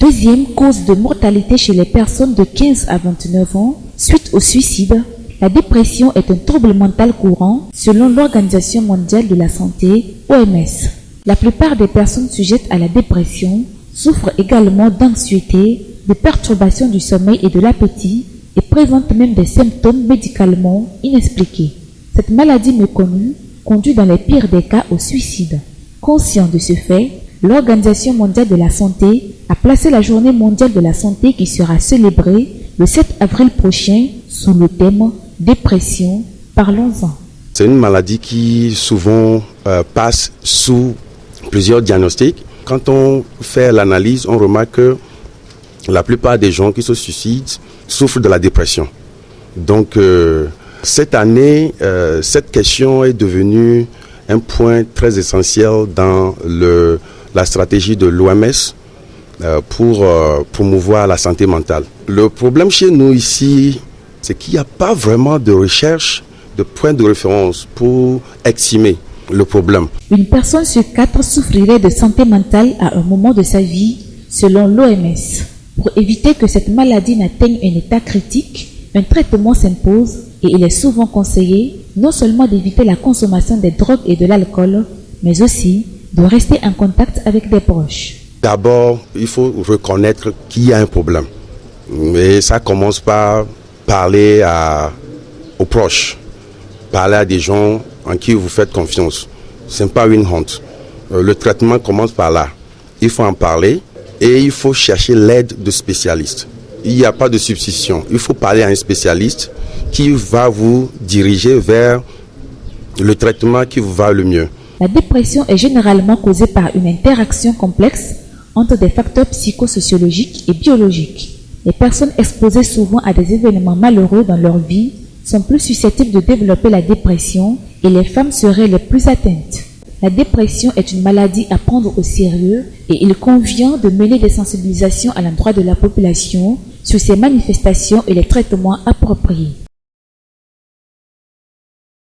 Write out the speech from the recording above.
Deuxième cause de mortalité chez les personnes de 15 à 29 ans suite au suicide, la dépression est un trouble mental courant selon l'Organisation mondiale de la santé, OMS. La plupart des personnes sujettes à la dépression souffrent également d'anxiété, de perturbations du sommeil et de l'appétit et présentent même des symptômes médicalement inexpliqués. Cette maladie méconnue conduit dans les pires des cas au suicide. Conscient de ce fait, l'Organisation mondiale de la santé a placé la Journée mondiale de la santé qui sera célébrée le 7 avril prochain sous le thème « Dépression, parlons-en ». C'est une maladie qui souvent passe sous plusieurs diagnostics. Quand on fait l'analyse, on remarque que la plupart des gens qui se suicident souffrent de la dépression. Donc cette année, cette question est devenue un point très essentiel dans la stratégie de l'OMS pour promouvoir la santé mentale. Le problème chez nous ici, c'est qu'il n'y a pas vraiment de recherche, de point de référence pour estimer le problème. Une personne sur 4 souffrirait de santé mentale à un moment de sa vie, selon l'OMS. Pour éviter que cette maladie n'atteigne un état critique, un traitement s'impose et il est souvent conseillé non seulement d'éviter la consommation des drogues et de l'alcool, mais aussi de rester en contact avec des proches. D'abord, il faut reconnaître qu'il y a un problème. Et ça commence par parler aux proches, parler à des gens en qui vous faites confiance. Ce n'est pas une honte. Le traitement commence par là. Il faut en parler et il faut chercher l'aide de spécialistes. Il n'y a pas de substitution. Il faut parler à un spécialiste qui va vous diriger vers le traitement qui vous va le mieux. La dépression est généralement causée par une interaction complexe entre des facteurs psychosociologiques et biologiques. Les personnes exposées souvent à des événements malheureux dans leur vie sont plus susceptibles de développer la dépression et les femmes seraient les plus atteintes. La dépression est une maladie à prendre au sérieux et il convient de mener des sensibilisations à l'endroit de la population sur ses manifestations et les traitements appropriés.